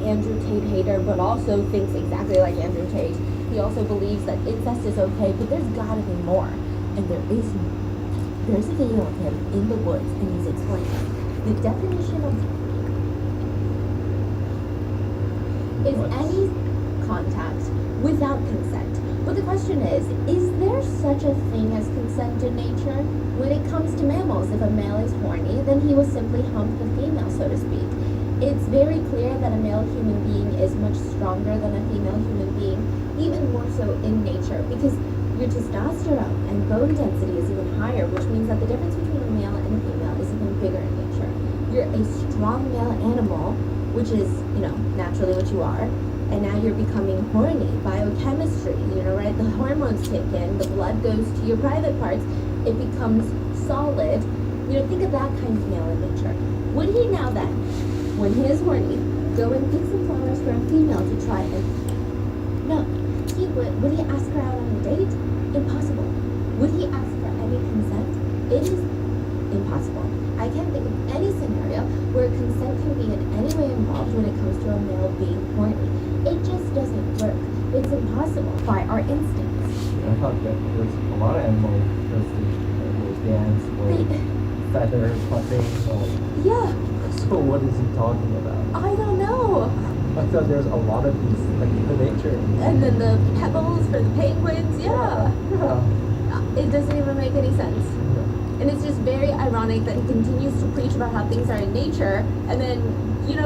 Andrew Tate hater, but also thinks exactly like Andrew Tate. He also believes that incest is okay, but there's gotta be more. And there is more. There's a video of him in the woods, and he's explaining the definition of is any contact without consent. But the question is there such a thing as consent in nature? When it comes to mammals, if a male is horny, then he will simply hump the female, so to speak. It's very clear that a male human being is much stronger than a female human being, even more so in nature, because your testosterone and bone density is even higher, which means that the difference between a male and a female is even bigger in nature. You're a strong male animal, which is, naturally what you are, and now you're becoming horny. Biochemistry, right? The hormones kick in, the blood goes to your private parts, it becomes solid. Think of that kind of male in nature. Would he now then, when he is horny, go and pick some flowers for a female to try and... No. Would he ask her out on a date? Impossible. Would he ask for any consent? It is impossible. I can't think of any scenario where consent can be in any way involved when it comes to a male being horny. It just doesn't work. It's impossible by our instincts. I thought that there's a lot of animals will dance with feather fluffing. Yeah. So what is he talking about? I don't know. I thought there's a lot of these, like in the nature. And then the pebbles for the penguins, yeah. It doesn't even make any sense. And it's just very ironic that he continues to preach about how things are in nature, and then,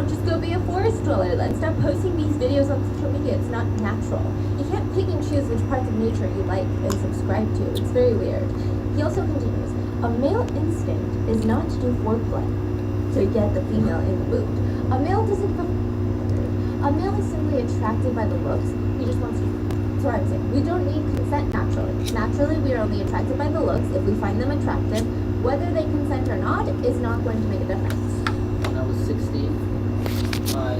just go be a forest dweller. Then stop posting these videos on social media. It's not natural. You can't pick and choose which parts of nature you like and subscribe to. It's very weird. He also continues, a male instinct is not to do foreplay to get the female in the mood. A male is simply attracted by the looks. He just wants to. That's what I'm saying. We don't need consent naturally. Naturally, we are only attracted by the looks. If we find them attractive, whether they consent or not is not going to make a difference. When I was 16, my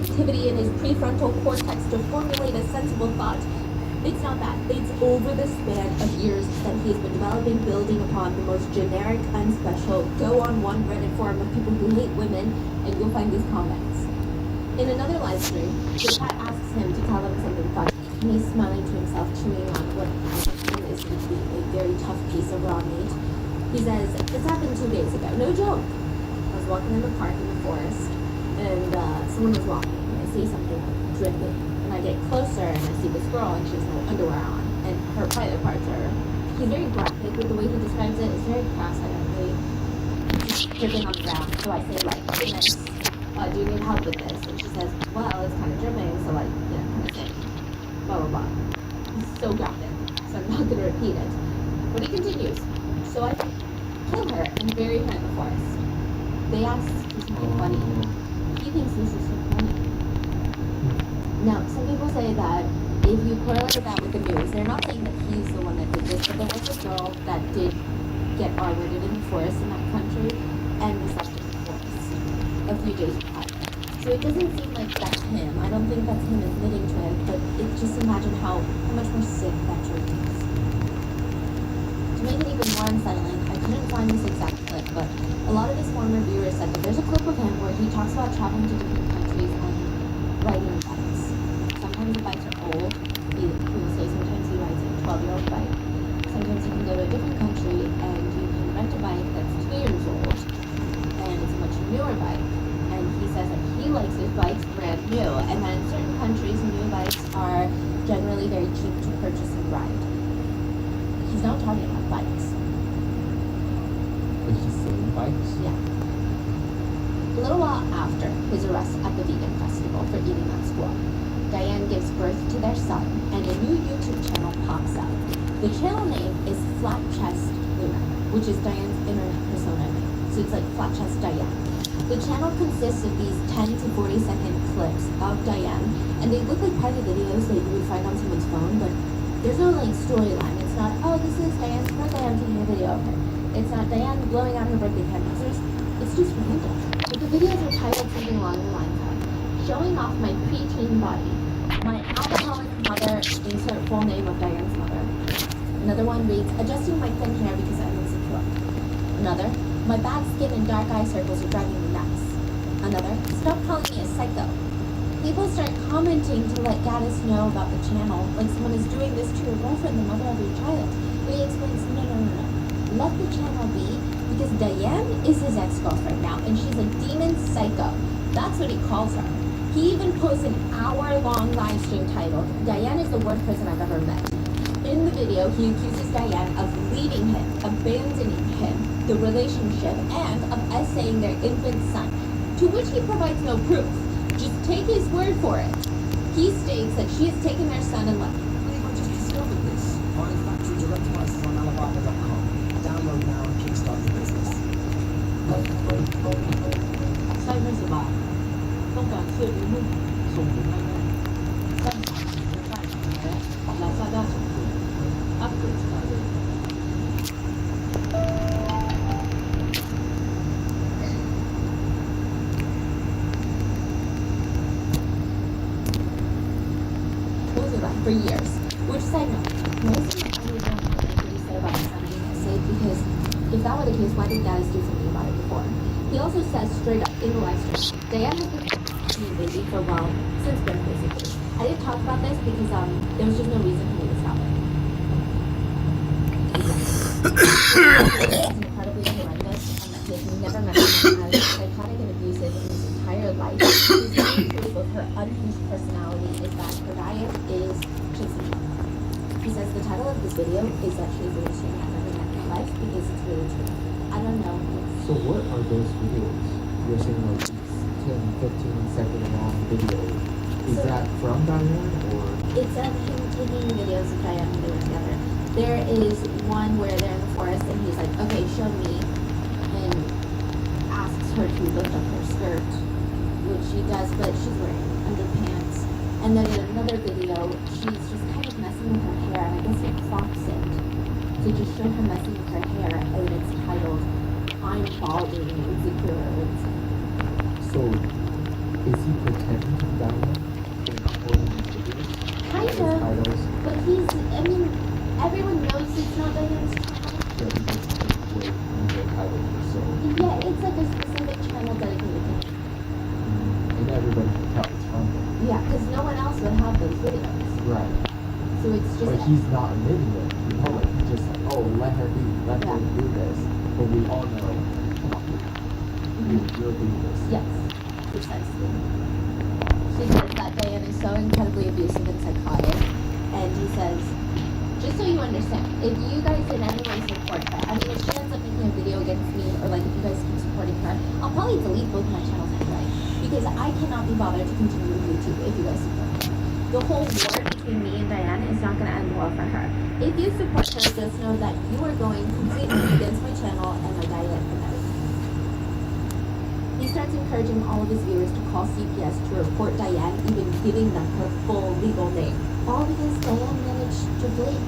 activity in his prefrontal cortex to formulate a sensible thought. It's not that. It's over the span of years that he's been developing, building upon the most generic, unspecial. Go on one Reddit forum of people who hate women, and you'll find these comments. In another live stream, the cat asks him to tell him something funny, and he's smiling to himself, chewing on what I assume is to be a very tough piece of raw meat. He says, this happened 2 days ago. No joke. I was walking in the park in the forest, and someone was walking, and I see something dripping. And I get closer, and I see this girl, and she has no underwear on, and her private parts are... He's very graphic with the way he describes it. It's very crass. I don't really... It's dripping on the ground, so I say, goodness. Do you need help with this? And she says, well, it's kind of dripping, so kind of say, blah, blah, blah. He's so graphic, so I'm not going to repeat it. But he continues. So I kill her and bury her in the forest. They ask for something funny. He thinks this is so funny. Now, some people say that if you correlate that with the news, they're not saying that he's the one that did this, but there was a girl that did get R-rated in the forest in that country, and was left in the forest a few days prior. So it doesn't seem like that's him. I don't think that's him admitting to it, but just imagine how much more sick that truth is. To make it even more unsettling, I couldn't find this exact clip, but a lot of his former viewers said that there's a clip of him where he talks about traveling to different countries and riding bikes. Sometimes the bikes are old. He will say sometimes he rides a 12-year-old bike. Sometimes you can go to a different country and you can rent a bike that's 2 years old, and it's a much newer bike. And he says that he likes his bikes brand new, and that in certain countries, new bikes are generally very cheap to purchase and ride. He's not talking about bikes. But he's saying bikes? Yeah. A little while after his arrest at the vegan festival for eating at squirrel, Diane gives birth to their son, and a new YouTube channel pops up. The channel name is Flat Chest Luna, which is Diane's internet persona name. So it's like Flat Chest Diane. The channel consists of these 10 to 40 second clips of Diane, and they look like private videos that you would find on someone's phone, but there's no storyline. It's not, oh, this is Diane's birthday, I'm taking a video of her. It's not Diane blowing out her birthday candles. It's just random. But the videos are titled something along the lines of showing off my preteen body, my alcoholic mother, insert full name of Diane's mother. Another one reads, adjusting my thin hair because I'm insecure. Another, my bad skin and dark eye circles are driving me nuts. Another, stop calling me a psycho. People start commenting to let Gaddis know about the channel, like someone is doing this to your girlfriend, the mother of your child. But he explains, no. Let the channel be, because Diane is his ex-girlfriend now, and she's a demon psycho. That's what he calls her. He even posts an hour-long live stream titled, Diane is the worst person I've ever met. In the video, he accuses Diane of leaving him, abandoning him, the relationship, and of essaying their infant son, to which he provides no proof. Just take his word for it. He states that she has taken their son and left. I just discovered this. Buying factory direct prices on Alibaba.com. Download now and kickstart your business. ใช่ไม่สบายต้องการเสื้อยืดนุ่มส่งถึงง่ายๆสั้นสามสิบไม่ใช่และลาซาด้าส่งถึงอัปเกรดสไตล์เลย Those are for years. Which side note, most of the time we don't know what he said about his son being sick, because if that were the case, why didn't Gaddis do something about it before? He also says straight up in the live stream, Diane has been being busy for since birth basically. I didn't talk about this because there was just no reason for me to stop it. It's incredibly horrendous, and that he has never met someone as psychotic and abusive in his entire life. His main proof of her unhinged personality is that her diet is chasing. He says the title of this video is that she's the worst thing I've ever met in my life, because it's really true. I don't know. So what are those videos? You're saying like these 10, 15-second long videos. Is So- that from Diane or? It's him taking videos of Diane when they were together. There is one where they're in the forest and he's like, okay, show me, and asks her to lift up her skirt, which she does, but she's wearing underpants. And then in another video, she's just kind of messing with her hair, and I guess it crops it to just show her messing with her hair, and it's titled, I'm balding, insecure, or So is he pretending Diane in all of these videos? kind His of. titles? But everyone knows it's not Diane's channel. Yeah, he just like wait in the titles or so. Yeah, it's like a specific channel dedicated to him. And everybody can tell it's from him. Yeah, because no one else would have those videos. Right. So it's just. But he's not admitting it. You know, like he's just like, oh, let her be, let her do this. But we all know, come on, you're doing this. Yes, precisely. She says that Diane is so incredibly abusive and psychotic, and he says, just so you understand, if you guys in any way support her, I mean, if she ends up making a video against me, or like if you guys keep supporting her, I'll probably delete both my channels anyway, because I cannot be bothered to continue with YouTube if you guys support her. The whole war between me and Diane is not going to end well for her. If you support her, just know that you are going completely against my channel and my diet and everything. He starts encouraging all of his viewers to call CPS to report Diane, even giving them her full legal name. All because Diane managed to blink.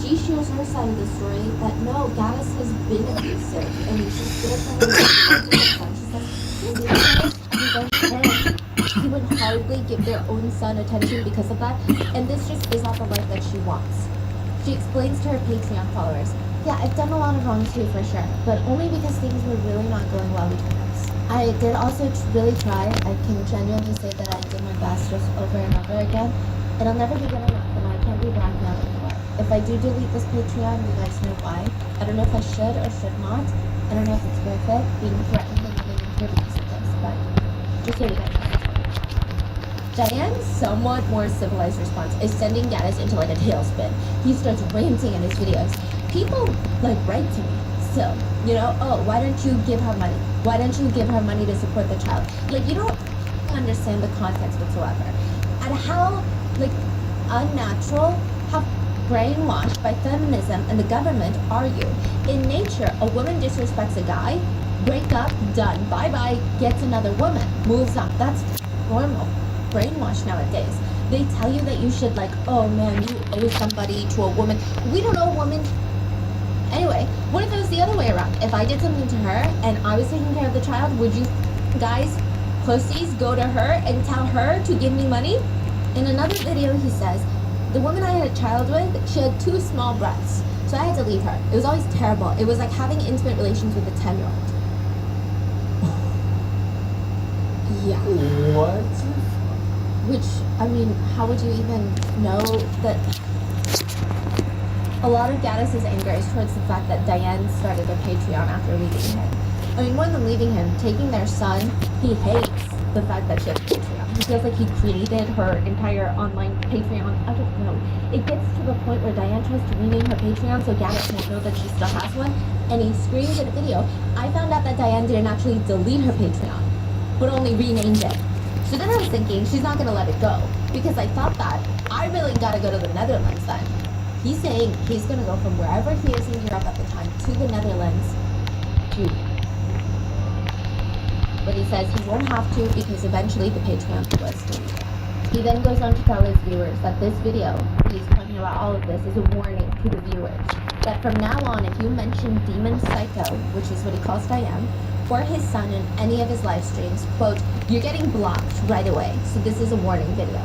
She shares her side of the story that no, Gaddis has been abusive, and she still trying to son. She says, his parents, he would hardly give their own son attention because of that, and this just is not the life that she wants. She explains to her Patreon followers, yeah, I've done a lot of wrong too, for sure, but only because things were really not going well between us. I did also really try. I can genuinely say that I did my best just over and over again. It'll never be good enough, and I can't be blackmailed anymore. If I do delete this Patreon, you guys know why. I don't know if I should or should not. I don't know if it's worth it being threatened and living in fear because of this, but just so you guys know. Diane's somewhat more civilized response is sending Gaddis into like a tailspin. He starts ranting in his videos. People like write to me still, you know, oh, why don't you give her money? Why don't you give her money to support the child? Like, you don't understand the context whatsoever. And how, like, unnatural, how brainwashed by feminism and the government are you? In nature, a woman disrespects a guy, break up, done, bye-bye, gets another woman, moves on. That's normal. Brainwash nowadays. They tell you that you should, like, oh man, you owe somebody to a woman. We don't owe a woman. Anyway, what if it was the other way around? If I did something to her and I was taking care of the child, would you guys, pussies, go to her and tell her to give me money? In another video, he says, the woman I had a child with, she had 2 small breasts, so I had to leave her. It was always terrible. It was like having intimate relations with a 10-year-old. Yeah. What? Which, I mean, how would you even know that? A lot of Gaddis's anger is towards the fact that Diane started a Patreon after leaving him. I mean, more than leaving him, taking their son, he hates the fact that she has a Patreon. He feels like he created her entire online Patreon. I don't know. It gets to the point where Diane tries to rename her Patreon so Gaddis won't know that she still has one, and he screams in a video. I found out that Diane didn't actually delete her Patreon, but only renamed it. So then I was thinking, she's not gonna let it go. Because I thought that, I really gotta go to the Netherlands then. He's saying he's gonna go from wherever he is in Europe at the time to the Netherlands to. But he says he won't have to because eventually the Patreon was free. He then goes on to tell his viewers that this video, he's talking about all of this, is a warning to the viewers. That from now on, if you mention Demon Psycho, which is what he calls Diane, or his son in any of his live streams, quote, you're getting blocked right away. So this is a warning video.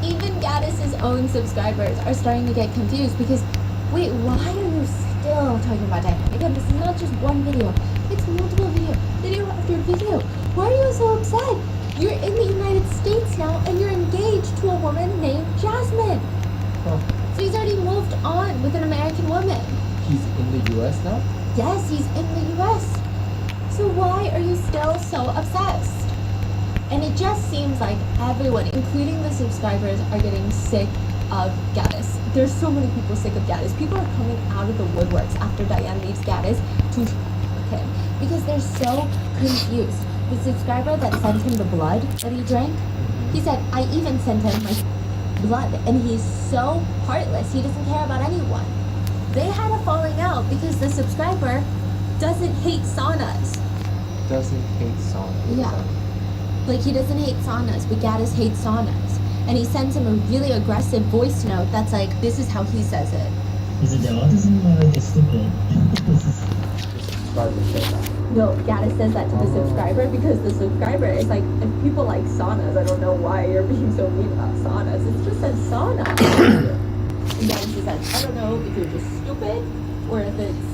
Even Gaddis's own subscribers are starting to get confused because, wait, why are you still talking about Diane? Again, this is not just one video. It's multiple video after video. Why are you so upset? You're in the United States now and you're engaged to a woman named Jasmine. Huh. So he's already moved on with an American woman. He's in the US now? Yes, he's in the US. So why are you still so obsessed? And it just seems like everyone, including the subscribers, are getting sick of Gaddis. There's so many people sick of Gaddis. People are coming out of the woodworks after Diane leaves Gaddis to him because they're so confused. The subscriber that sent him the blood that he drank, he said, I even sent him my blood, and he's so heartless. He doesn't care about anyone. They had a falling out because the subscriber doesn't hate saunas. Doesn't hate saunas. Yeah. Like, he doesn't hate saunas, but Gaddis hates saunas. And he sends him a really aggressive voice note that's like, this is how he says it. 그래서 내가 어디서 말하기 stupid. Subscriber said that. No, Gaddis says that to the subscriber because the subscriber is like, if people like saunas, I don't know why you're being so mean about saunas. It's just a sauna. And Gaddis is like, I don't know if you're just stupid or if it's...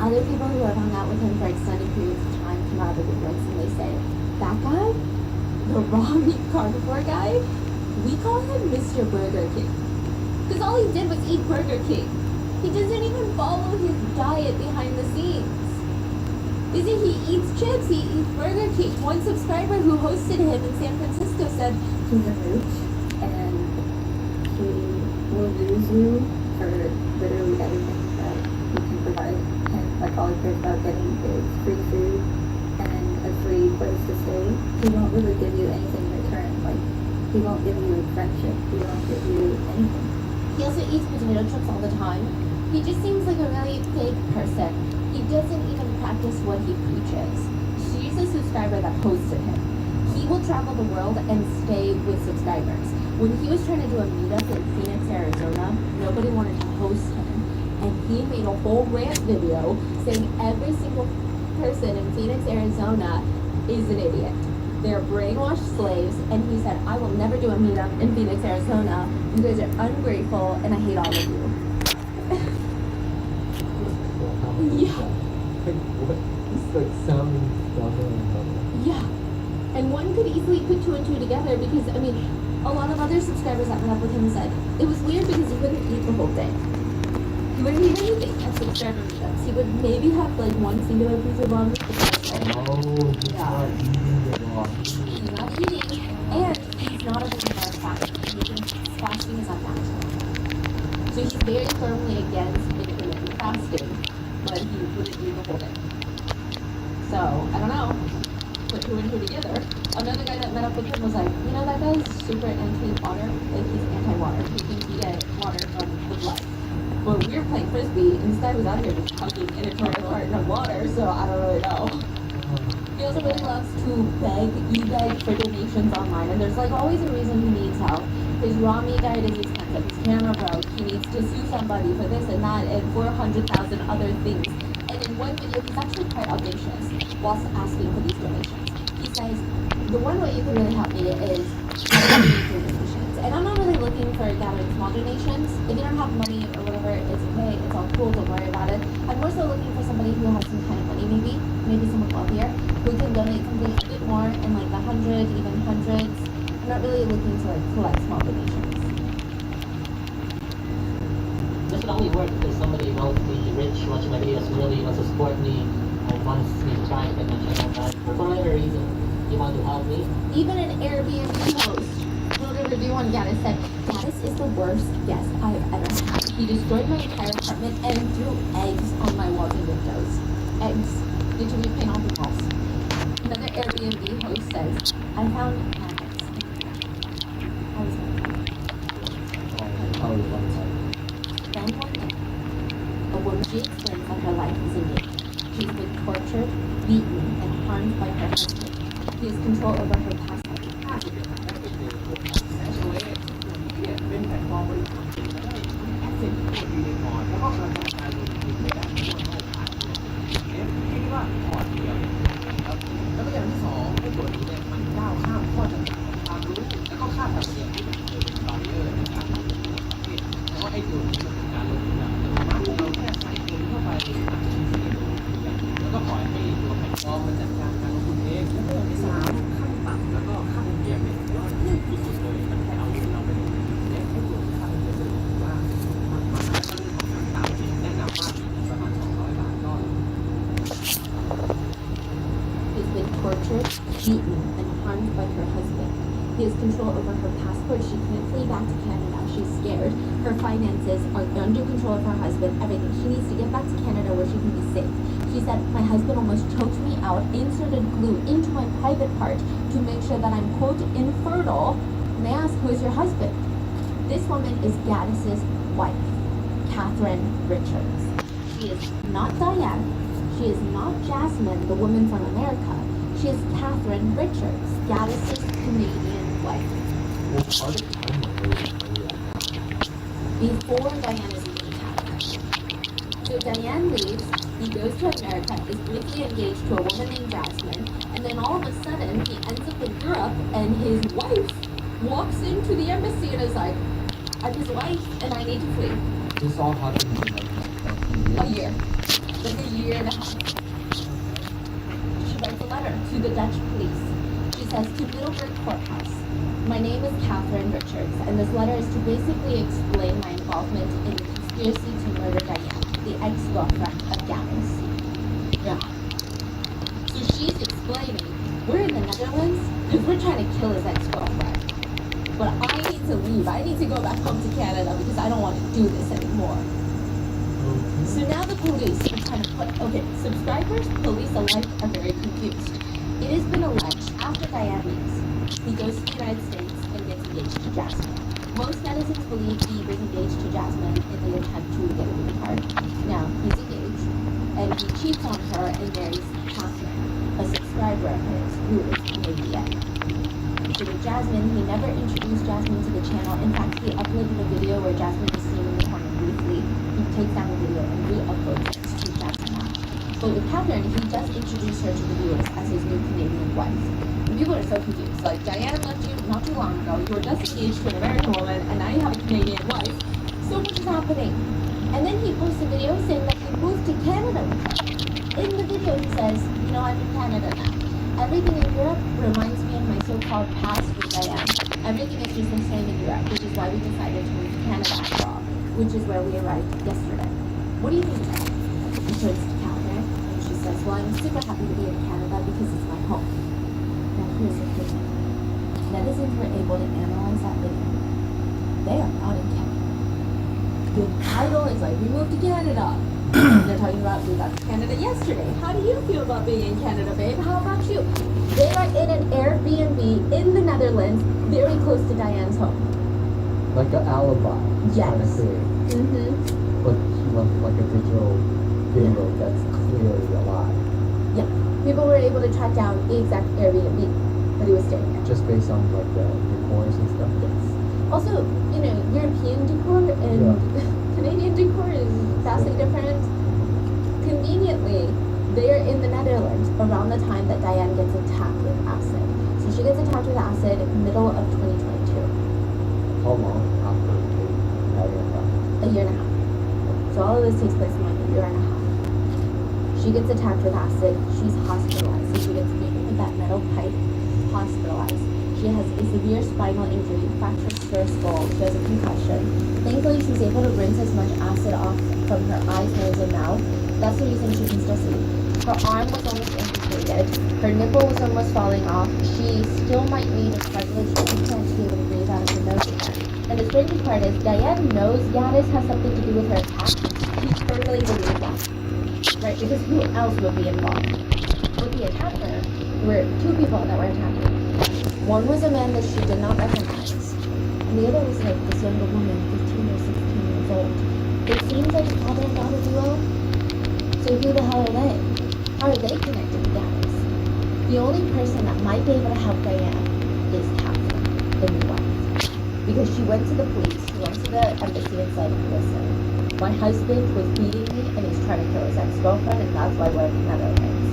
Other people who have hung out with him for extended periods of time come out of the woodworks and they say, that guy, the raw meat carnivore guy, we call him Mr. Burger King. Because all he did was eat Burger King. He doesn't even follow his diet behind the scenes. You see, he eats chips, he eats Burger King. One subscriber who hosted him in San Francisco said, he's a mooch and he will use you for literally everything that you can provide. And like all he cares about getting is free food and a free place to stay. He won't really give you anything in return. Like, he won't give you friendship. He won't give you anything. he also eats potato chips all the time. He just seems like a really fake person. He doesn't even practice what he preaches. She's a subscriber that hosted him. He will travel the world and stay with subscribers. When he was trying to do a meetup in Phoenix, Arizona, nobody wanted to host him. And he made a whole rant video saying every single person in Phoenix, Arizona is an idiot. They're brainwashed slaves. And he said, I will never do a meetup in Phoenix, Arizona. You guys are ungrateful and I hate all of you. Yeah. Like, what? It's like sounding dumber and dumber. Yeah. And one could easily put two and two together because, I mean, a lot of other subscribers that met up with him said it was weird because he wouldn't eat the whole day. He wouldn't eat anything at subscriber meetups. He would maybe have like one singular piece of ramen. Oh, he's Yeah. not eating the raw. He's not eating, and he's not a believer of fasting. He thinks fasting is unnatural. So he's very firmly against intermittent fasting, but he wouldn't eat the whole day. So, I don't know. Put two and two together. Another guy that met up with him was like, you know, that guy's super anti-water. Like, he's anti-water. He thinks you get water from the blood. But we were playing Frisbee, and this guy was out here just chugging in a carton of water, so I don't really know. He also really loves to beg for donations online, and there's like always a reason he needs help. His raw meat diet is expensive, his camera broke, he needs to sue somebody for this and that, and 400,000 other things. And in one video, he's actually quite audacious whilst asking for these donations. He says, the one way you can really help me is donations. And I'm not really looking for gathering small donations. If you don't have money or whatever, it's okay, it's all cool. cool, don't worry about it. I'm more so looking for somebody who has some kind of money, maybe someone wealthier, who can donate something a bit more in like the hundred, even hundreds. I'm not really looking to like collect small donations. This would only work if there's somebody relatively rich watching my videos who really wants to support me and wants me to try and get my channel back. But for whatever reason, you want to help me. Even an Airbnb host wrote a review on Gaddis said, Gaddis is the worst guest I've ever had. He destroyed my entire apartment and threw eggs on my walls and windows. Eggs. Literally paint on the walls. Another Airbnb host says, I found maggots in the ground. I was How you want to Then one day, a woman, she explains that her life is in danger. She's been tortured, beaten, and harmed by her husband. He has control over her past life. เป็นแพลตฟอร์มบริษัทเองก็ได้แอสเซทที่ดีเลยก่อนแล้วก็กระจายการลงทุนในแบบทั่วโลกผ่านที่ว่าพอร์ตเดียวนะครับแล้วก็อย่างที่สองไอ้ตัวนี้เนี่ยมันก้าวข้ามข้อจำกัดของความรู้แล้วก็ค่าธรรมเนียมที่มันเคยเป็นบาริเออร์ในการลงทุนในประเทศเพราะว่าไอ้ตัวนี้มันเป็นการลงทุนแบบสามารถเราแค่ใส่เงินเข้าไปอาจจะมีสิ่งลงทุนอย่างหนึ่งแล้วก็ปล่อยให้ตัวแพลตฟอร์มมันจัดการการลงทุนเองแล้วก็อย่างที่สามขั้นต่ำแล้วก็ค่าธรรมเนียมเนี่ยยอดขึ้นสุดๆเลยมันแค่เอาเงินเราไปลงทุนเนี่ยไอ้ตัวค่าธรรมเนียมจะถือว่ามันก็เรื่องของการต่ำที่แนะนำว่าประมาณ200 บาทก็ She's been tortured, beaten, and harmed by her husband. He has control over her passport. She can't flee back to Canada. She's scared. Her finances are under control of her husband. Everything. She needs to get back to Canada where she can be safe. She said, my husband almost choked me out, inserted glue into my private part to make sure that I'm, quote, infertile. And they asked, who is your husband? This woman is Gaddis's wife, Catherine Richards. She is not Diane. She is not Jasmine, the woman from America. She is Catherine Richards, Gaddis's Canadian wife. เขาได้ขายหมดเลย Before Diane is even attacked. So Diane leaves, he goes to America, is briefly engaged to a woman named Jasmine, and then all of a sudden he ends up in Europe and his wife walks into the embassy and is like, I'm his wife and I need to flee. This all happened in like A year. Like a year and a half. She writes a letter to the Dutch police. She says, to Middleburg Courthouse. My name is Catherine Richards, and this letter is to basically explain my involvement in the conspiracy to murder Diane, the ex-girlfriend of Gaddis. Yeah. So she's explaining, we're in the Netherlands because we're trying to kill his ex-girlfriend. But I need to leave. I need to go back home to Canada because I don't want to do this anymore. So now the police are trying to put, okay, subscribers, police alike are very confused. It has been alleged after Diane leaves, he goes to the United States and gets engaged to Jasmine. Most netizens believe he was engaged to Jasmine in the attempt to get a green card. Now, he's engaged, and he cheats on her and marries Catherine, a subscriber of his, who is Canadian. So with Jasmine, he never introduced Jasmine to the channel. In fact, he uploaded a video where Jasmine is seen in the corner briefly. He takes down the video and re-uploads it to Jasmine now. But with Catherine, he just introduced her to the viewers as his new Canadian wife. And people are so confused. Like, Diane left you not too long ago. You were just engaged to an American woman, and now you have a Canadian wife. So much is happening. And then he posts a video saying that he moved to Canada with her. In the video, he says, you know, I'm in Canada now. Everything in Europe reminds me of my so-called past with Diane. Everything is just the same in Europe, which is why we decided to move to Canada after all, which is where we arrived yesterday. What do you think of that? He turns to Catherine, and she says, well, I'm super happy to be in Canada because it's my home. Now, here's the thing. Netizens were able to analyze that video. They are not in Canada. The title is like, we moved to Canada. They're talking about we got to Canada yesterday. How do you feel about being in Canada, babe? How about you? They are in an Airbnb in the Netherlands, very close to Diane's home. like an alibi. Yes. Kind of thing. Mm-hmm. But she left like a digital video that's clearly a lie. Yeah. People were able to track down the exact Airbnb that he was staying at. Just based on like the decors and stuff. Yes. Also, you know, European decor and Canadian decor is vastly different. Conveniently, they're in the Netherlands around the time that Diane gets attacked with acid. So she gets attacked with acid middle of 2022. How long after Diane left? A year and a half. So So all of this takes place in like a year and a half. She gets attacked with acid. She's hospitalized. So she gets beaten with that metal pipe, hospitalized. She has a severe spinal injury, fractured her skull. She has a concussion. Thankfully, she was able to rinse as much acid off from her eyes, nose, and mouth. That's the reason she can still see. Her arm was almost amputated. Her nipple was almost falling off. She still might need a cartilage transplant to be able to breathe out of her nose again. And the strange part is, Diane knows Gaddis has something to do with her attack. She firmly believes that. Right? Because who else would be involved? With the attacker, there were two people that were attacking. One was a man that she did not recognize. And the other was like this younger woman, 15 or 16 years old. It seems like a father and daughter duo. So who the hell are they? How are they connected to Gaddis? The only person that might be able to help Diane is Catherine, the new wife. Because she went to the police, she went to the embassy and said, listen, my husband was beating me and he's trying to kill his ex-girlfriend and that's why we're in the Netherlands.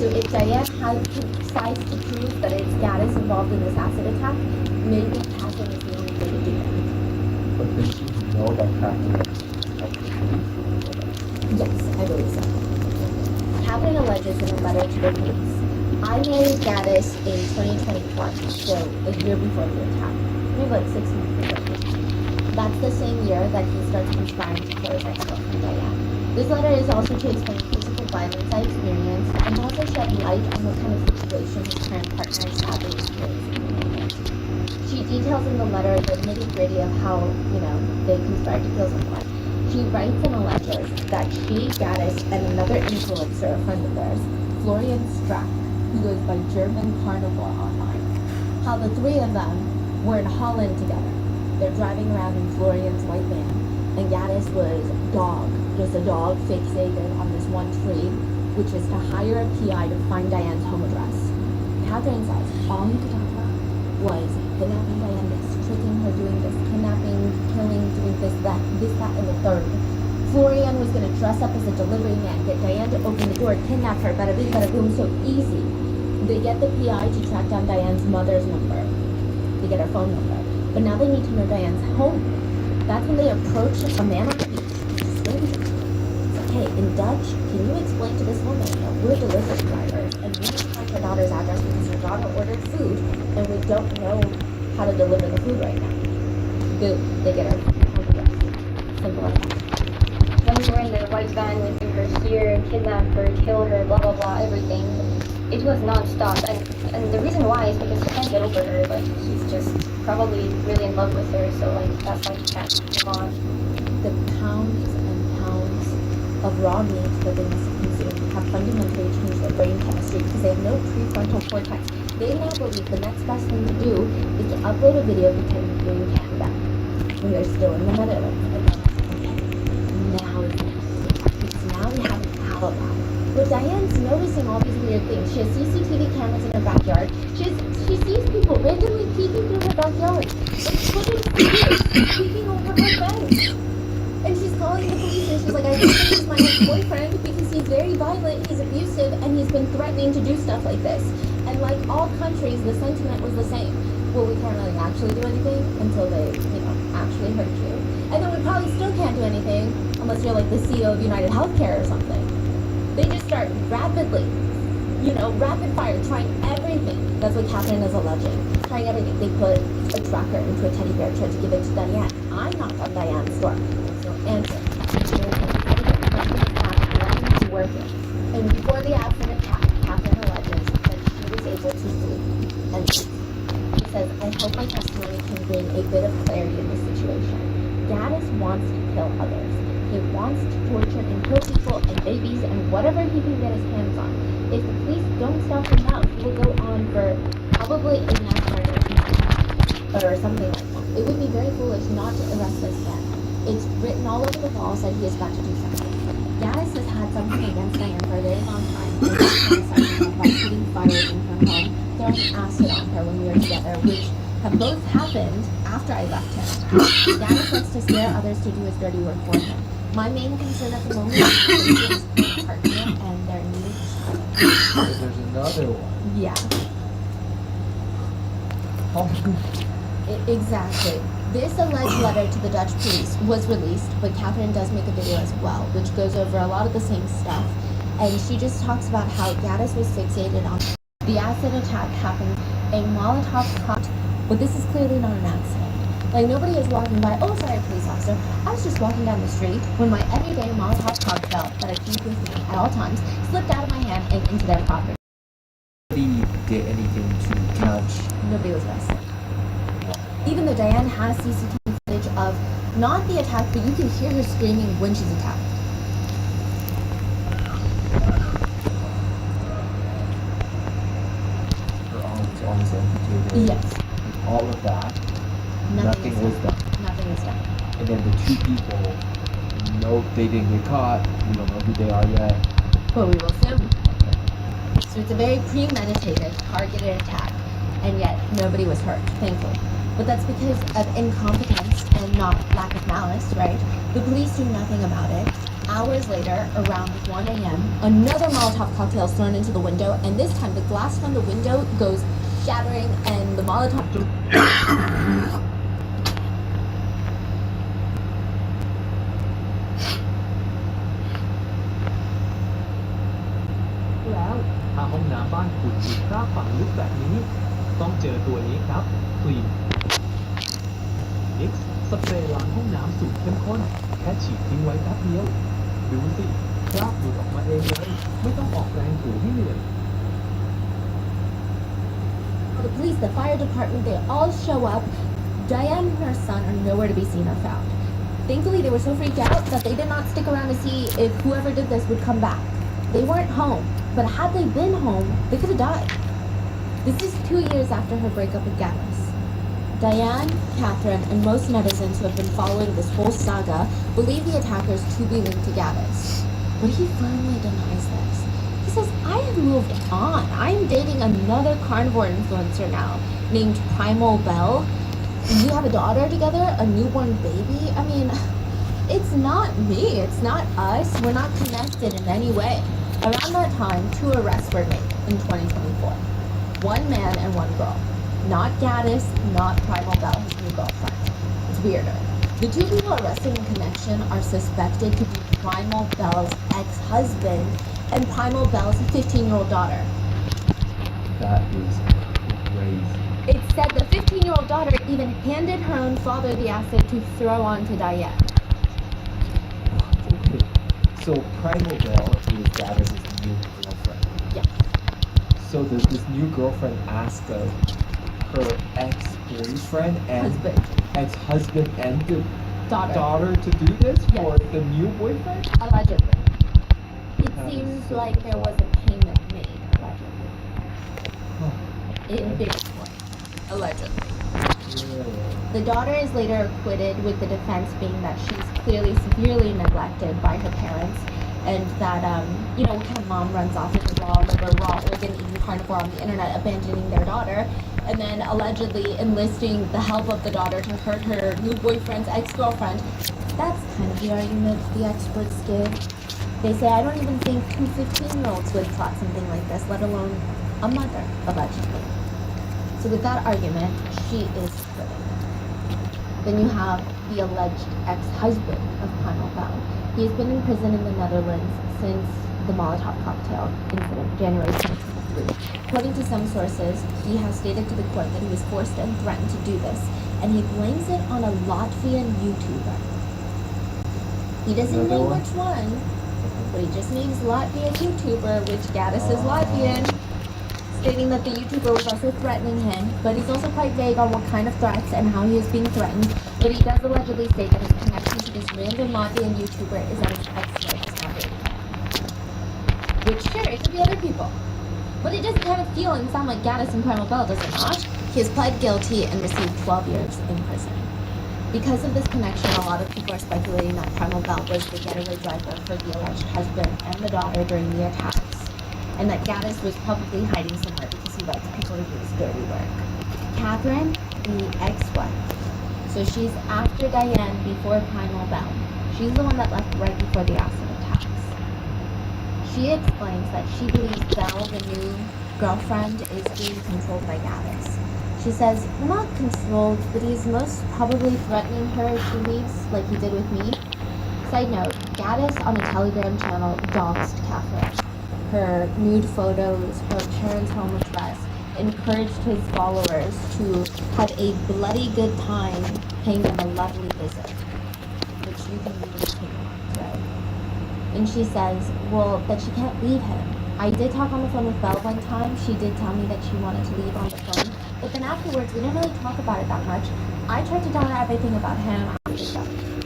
So if Diane decides to prove that it's Gaddis involved in this acid attack, maybe Catherine is the only way to do that. But did she know that Catherine? Yes, I believe so. Catherine alleges in a letter to the police, I married Gaddis in 2021, so a year before the attack. Maybe like 6 months before the attack. That's the same year that he starts conspiring to kill his ex-girlfriend Diane. This letter is also to explain physical violence I experienced and also shed light on what kind of situation his current partner is sadly experiencing. She details in the letter the nitty-gritty of how, they conspired to kill someone. She writes and alleges that she, Gaddis, and another influencer, a friend of theirs, Florian Strack, who goes by German Carnivore online, how the three of them were in Holland together. They're driving around in Florian's white van, and Gaddis was just a dog fixated on this one tree, which is to hire a PI to find Diane's home address. Catherine says all he could talk about was kidnapping Diane, tricking her, doing this, kidnapping, killing, doing this, that, and the third. Florian was going to dress up as a delivery man, get Diane to open the door, kidnap her, bada bing, bada boom, so easy. They get the PI to track down Diane's mother's number. They get her phone number. But now they need to know Diane's home. That's when they approach a man on the beach, a stranger. It's like, hey, in Dutch, can you explain to this woman that we're delivery drivers and we need to find her daughter's address because her daughter ordered food and we don't know how to deliver the food right now. Boom, they get her home address. Simple as that. When we were in the white van with her here, kidnap her, kill her, blah blah blah, everything. It was non-stop, and the reason why is because he can't get over her. Like he's just probably really in love with her, so like that's why he can't move on. The pounds and pounds of raw meat that they must consume have fundamentally changed their brain chemistry because they have no prefrontal cortex. They now believe the next best thing to do is to upload a video pretending to be in Canada when they're still in the Netherlands. Now because now we have an alibi. But Diane's noticing all these weird things. She has CCTV cameras in her backyard. She sees people randomly peeking through her backyard. Like footage peeking over her fence. And she's calling the police and she's like, I think this is my ex-boyfriend because he's very violent, he's abusive, and he's been threatening to do stuff like this. And like all countries, the sentiment was the same. Well, we can't really actually do anything until they, actually hurt you. And then we probably still can't do anything unless you're like the CEO of United Healthcare or something. They just start rapidly, rapid fire, trying everything. That's what Catherine is alleging. Trying everything. They put a tracker into a teddy bear, tried to give it to Diane. I knocked on Diane's door. There's no answer. Nothing's working. And before the accident happened, Catherine alleges that she was able to sleep. And she says, I hope my testimony can bring a bit of clarity in this situation. Gaddis wants to kill others. He wants to torture and kill people and babies and whatever he can get his hands on. If the police don't stop him now, he will go on for probably a mass murder or something like that. It would be very foolish not to arrest this man. It's written all over the walls that he is about to do something. Gaddis has had something against Diane for a very long time. By putting fire in her home, throwing acid on her when we were together, which have both happened after I left him. Gaddis likes to scare others to do his dirty work for him. My main concern at the moment is his partner and their new child. There's another one. Yeah, Oh, exactly. This alleged letter to the Dutch police was released, but Catherine does make a video as well, which goes over a lot of the same stuff. And she just talks about how Gaddis was fixated on the acid attack happened, a Molotov cocktail, but this is clearly not an accident. Like, nobody is walking by, oh, sorry, police officer, I was just walking down the street when my everyday Molotov cocktail that I keep with me at all times slipped out of my hand and into their property. Nobody did anything to catch. Nobody was arrested. Even though Diane has CCTV footage of not the attack, but you can hear her screaming when she's attacked. Her arm was always amputated. Yes. With all of that, nothing was done. Nothing was done. And then the two people, no, they didn't get caught. We don't know who they are yet. But we will soon. So it's a very premeditated, targeted attack, and yet nobody was hurt, thankfully. But that's because of incompetence and not lack of malice, right? The police do nothing about it. Hours later, around 1 a.m., another Molotov cocktail is thrown into the window, and this time the glass from the window goes shattering, and the Molotov...แล้วถ้าห้องน้ำบ้านคุณมีคราบฝังลึกแบบนี้ ต้องเจอตัวนี้ครับคลีน X สเปรย์ล้างห้องน้ำสูตรเข้มข้น แค่ฉีดทิ้งไว้แป๊บเดียว ดูสิคราบหลุดออกมาเองเลย ไม่ต้องออกแรงถูให้เหนื่อย The police, the fire department, they all show up. Diane and her son are nowhere to be seen or found. Thankfully, they were so freaked out that they did not stick around to see if whoever did this would come back. They weren't home, but had they been home, they could have died. This is 2 years after her breakup with Gaddis. Diane, Catherine, and most netizens who have been following this whole saga believe the attackers to be linked to Gaddis. But he firmly denies this. He says, I have moved on. I'm dating another carnivore influencer now named Primal Bell. We have a daughter together, a newborn baby. I mean, it's not me. It's not us. We're not connected in any way. Around that time, 2 arrests were made in 2024. 1 man and 1 girl. Not Gaddis, not Primal Bell, his new girlfriend. It's weirder. The 2 people arrested in connection are suspected to be Primal Bell's ex-husband and Primal Bell's 15-year-old daughter. That is crazy. It said the 15-year-old daughter even handed her own father the acid to throw onto Diane. So Primal Bell is Gaddis' new girlfriend. Yes. So does this new girlfriend ask her ex-boyfriend and Husband. ex-husband and the Daughter. daughter to do this Yes. for the new boyfriend? Allegedly. It That is seems so like there was a payment made, allegedly. Huh. In big way. Allegedly. Yeah. The daughter is later acquitted, with the defense being that she's clearly severely neglected by her parents, and that, what kind of mom runs off with a raw liver, raw organ eating carnivore on the internet, abandoning their daughter, and then allegedly enlisting the help of the daughter to hurt her new boyfriend's ex-girlfriend. That's kind of the argument the experts give. They say, I don't even think 2 15-year-olds would plot something like this, let alone a mother, allegedly. So with that argument, she is acquitted. Then you have the alleged ex-husband of Primal Bell. He has been in prison in the Netherlands since the Molotov cocktail incident, January 2023. According to some sources, he has stated to the court that he was forced and threatened to do this, and he blames it on a Latvian YouTuber. He doesn't Another name one? which one, but he just names Latvian YouTuber, which Gaddis is Latvian, stating that the YouTuber was also threatening him, but he's also quite vague on what kind of threats and how he is being threatened. But he does allegedly state that his connection to this random Latvian YouTuber is that his ex-wife is happy. Which, sure, it could be other people. But it does kind of feel and sound like Gaddis and Primal Bell, does it not? He has pled guilty and received 12 years in prison. Because of this connection, a lot of people are speculating that Primal Bell was the getaway driver for the alleged husband and the daughter during the attacks, and that Gaddis was probably hiding somewhere because he likes people to do his dirty work. Catherine, the ex-wife. So she's after Diane before Primal Bell. She's the one that left right before the acid attacks. She explains that she believes Belle, the new girlfriend, is being controlled by Gaddis. She says, not controlled, but he's most probably threatening her if she leaves, like he did with me. Side note, Gaddis on a Telegram channel doxed Catherine. Her nude photos, her parents' home address, encouraged his followers to have a bloody good time paying them a lovely visit, which you can read in the right? And she says, well, that she can't leave him. I did talk on the phone with Belle one time. She did tell me that she wanted to leave on the phone, but then afterwards, we didn't really talk about it that much. I tried to tell her everything about him.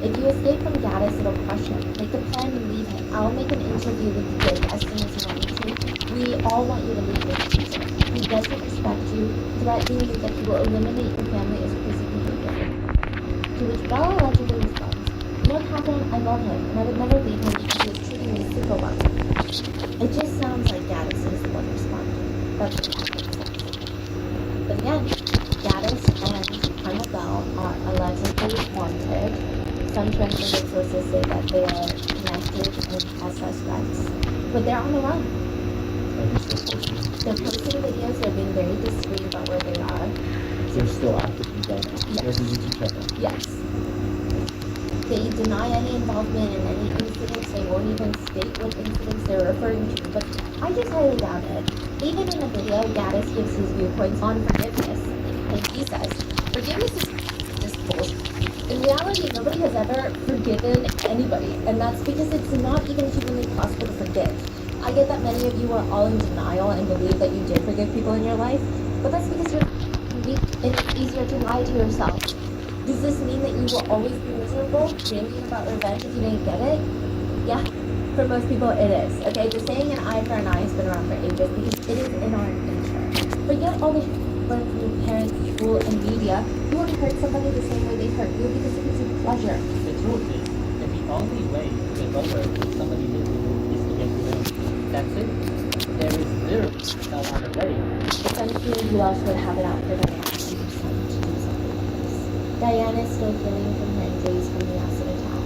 If you escape from Gaddis, it'll crush him. Make the plan and leave him. I'll make an interview with Dick as soon as you want me to. We all want you to leave this season. He doesn't respect you, threatening you that he will eliminate your family as crazy behavior. To which Bella allegedly responds, no, Catherine, I love him, and I would never leave him because he is treating me super well. It just sounds like Gaddis is the one responding. That's what Catherine says. But again, Gaddis and Primal Bell are allegedly wanted. Some translated sources say that they are connected as suspects, but they're on the run. They're posting videos, they're being very discreet about where they are. They're still actively going. Yes. There's a YouTube channel. Yes. They deny any involvement in any incidents. They won't even state what incidents they're referring to, but I just highly doubt it. Even in a video, Gaddis gives his viewpoints on forgiveness, and he says, forgiveness is just bullshit. In reality, nobody has ever forgiven anybody, and that's because it's not even humanly possible to forgive. I get that many of you are all in denial and believe that you did forgive people in your life, but that's because you're weak and it's easier to lie to yourself. Does this mean that you will always be miserable, dreaming about revenge if you didn't get it? Yeah, for most people it is, okay? The saying an eye for an eye has been around for ages because it is in our nature. Forget all the learn from your parents, school, and media. You won't hurt somebody the same way they hurt you because it gives you pleasure. The truth is that the only way to get over what somebody did to you is to get revenge. That's it. There is literally no other way. Essentially, who else would have it out for Diana to do something like this? Diana is still healing from her injuries from the acid attack.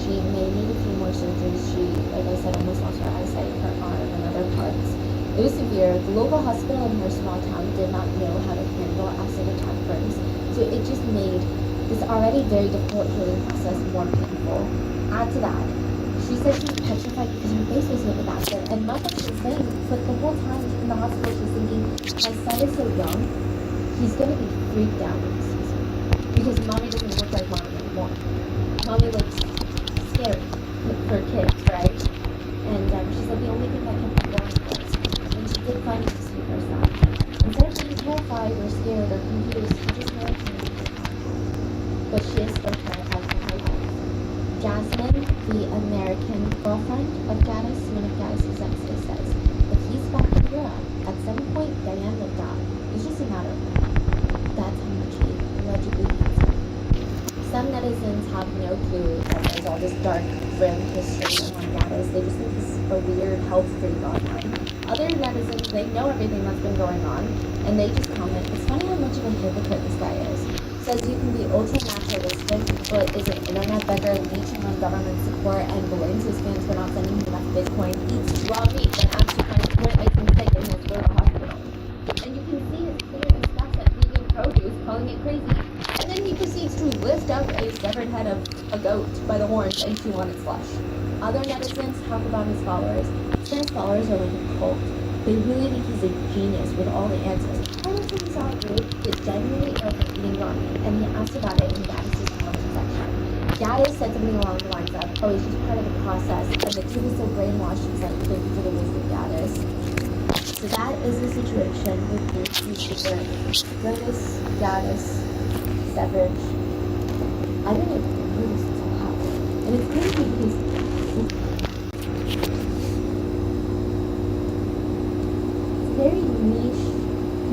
She may need a few more surgeries. She, like I said, almost lost her eyesight, her arm, and other parts. It was severe. The local hospital in her small town did not know how to handle acid attack burns, so it just made this already very difficult healing process more painful. Add to that, she said she was petrified because her face was hit with acid, and not that she was saying, but the whole time in the hospital she's thinking, my son is so young, he's going to be freaked out in this season. Because mommy doesn't look like mommy anymore. Mommy looks scary for kids, right? And she said the only thing that kept her going was when she did finally see her son. Instead of being terrified or scared or confused, she just wanted to make her calm. But she is still terrified for her life. Jasmine, the American girlfriend of Gaddis, one of Gaddis' exes, says, if he's back in Europe, at some point Diane will die. It's just a matter of time. That's how much he allegedly hates her. Some netizens have no clue that there's all this dark, grim history on Gaddis. They just think he's a weird health freak online. Other netizens, they know everything that's been going on, and they just comment, it's funny how much of a hypocrite this guy is. Says you can be ultra-naturalistic, but is an internet beggar leeching on government support and blames his fans for not sending him enough Bitcoin, eats raw meat, then asks you kind of point ice and sick and he'll go to the hospital. And you can see his clear disgust at vegan produce, calling it crazy. And then he proceeds to lift up a severed head of a goat by the horns and chew on its flesh. Other netizens talk about his followers. His followers are like a cult. They really think he's a genius with all the answers. One of them saw a group is genuinely ill from eating raw meat, and he asked about it in Gaddis' comment section. Gaddis said something along the lines of, oh, it's just part of the process, and the kid was so brainwashed, he's like, thank you for the wisdom, Gaddis. So that is the situation with the YouTuber Curtis Gaddis Severage. I didn't even know this until happened. And it's crazy because very niche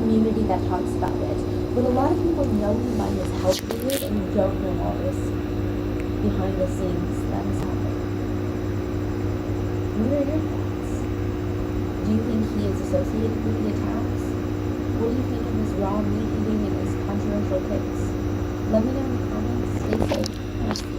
community that talks about it, but a lot of people know him by his health videos and don't know all this behind the scenes that has happened. What are your thoughts? Do you think he is associated with the attacks? What do you think of his raw meat eating and his controversial pics? Let me know in the comments. Stay safe. And I'll see you.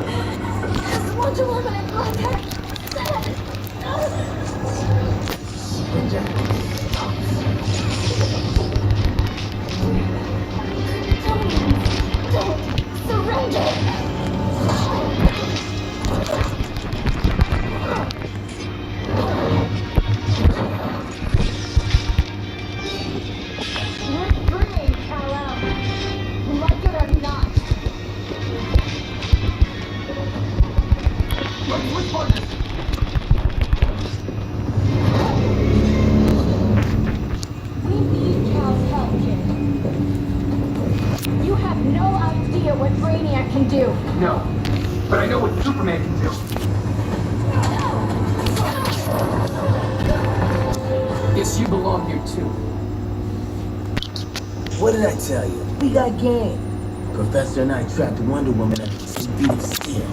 As Wonder Woman in Black said. Don't surrender. We're free, Kal-El. Like it or not. Which one is it? We need Cal's help, kid. You have no idea what Brainiac can do. No, but I know what Superman can do. Guess you belong here too. What did I tell you? We got game. Professor and I trapped Wonder Woman at the speed of steel.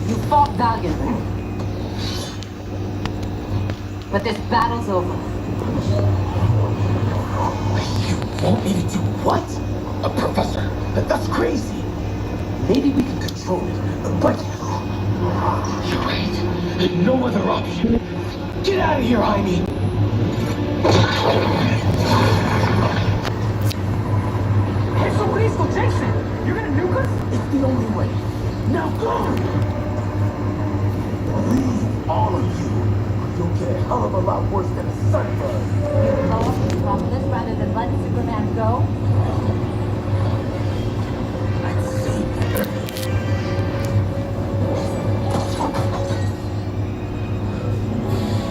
You fought valiantly. But this battle's over. You want me to do what? Professor, that's crazy. Maybe we can control it, but... You wait. No other option. Get out of here, Jaime. Jesucristo, Jason! You're gonna nuke us? It's the only way. Now go! Leave, all of you. You'll get a hell of a lot worse than a sunburn. You lost Metropolis rather than letting Superman go? I'd save you.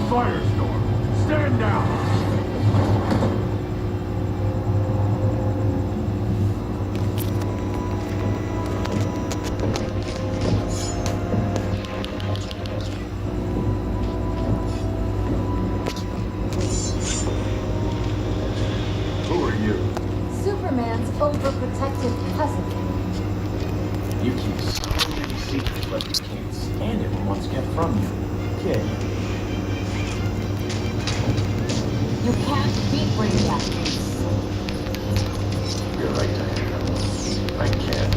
Firestorm, stand down! Who are you? Superman's overprotective cousin. You keep so many secrets, but you can't stand it when one's kept from you. Kid, You can't beat Brainiac. you're right, Diana. I can't.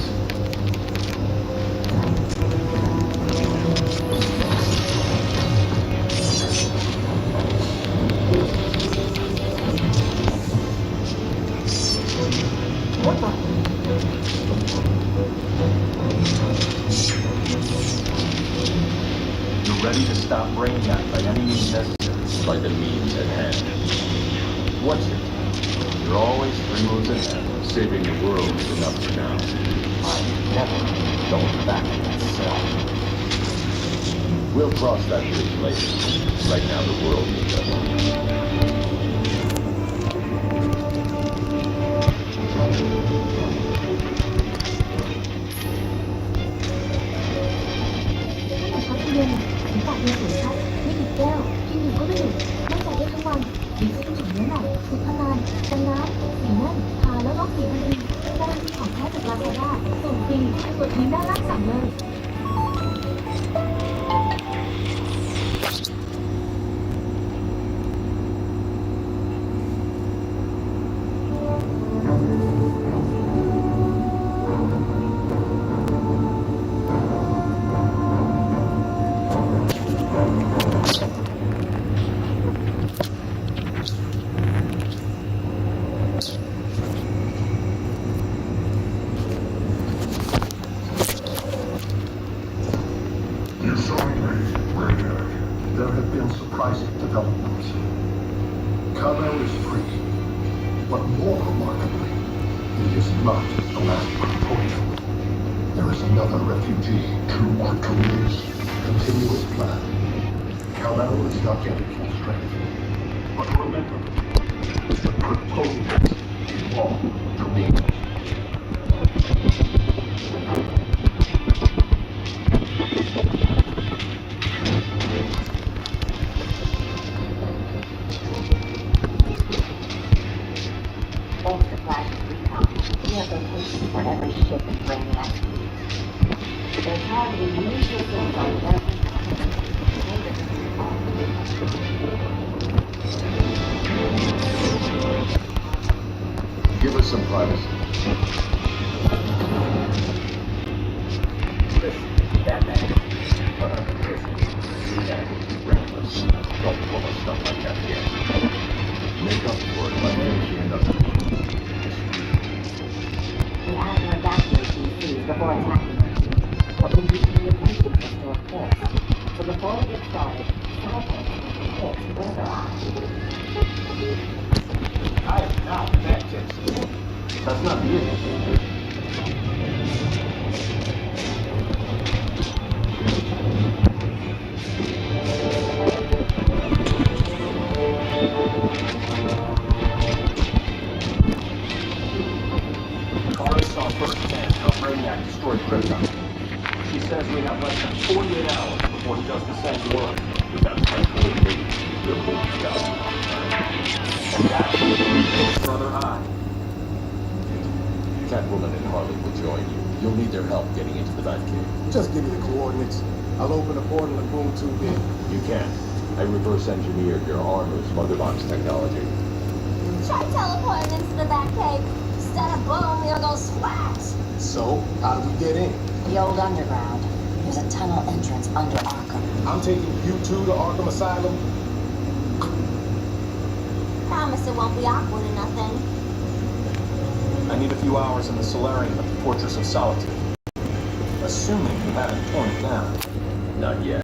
What the? You're ready to stop Brainiac by any means necessary. By the means at hand. What's your plan? You're always 3 moves ahead. Saving the world is enough for now. I'm never going back to that cell. We'll cross that bridge later. Right now the world needs us. There have been surprising developments. Kal-El is free, but more remarkably, it is not the last proposal. There is another refugee to Arcturus' continuous plan. Kal-El is not yet at full strength. But remember, the proposals belong to me. Give us some privacy. Listen, Batman. Listen, do that. Reckless. Don't pull us stuff like that again. Make up for it by finishing another mission. We have to evacuate DCs before attacking, but we need to be attention to store first. So before we get started, Cyclops hits where they're at. I am not that tipsy. That's not the issue. Kara saw firsthand how Brainiac destroyed Krypton. She says we have less than 48 hours before he does the same to Earth. That's like 48. They're moving out. And that's his brother Eye. Catwoman and Harley will join you. You'll need their help getting into the Batcave. Just give me the coordinates. I'll open the portal and boom tube in. You can't. I reverse engineered your armor's mother box technology. Try teleporting into the Batcave. Instead of boom, it'll go splat. So, how do we get in? The old underground. There's a tunnel entrance under Arkham. I'm taking you two to Arkham Asylum. Promise it won't be awkward or nothing. I need a few hours in the solarium at the Fortress of Solitude. Assuming you haven't torn it down. Not yet.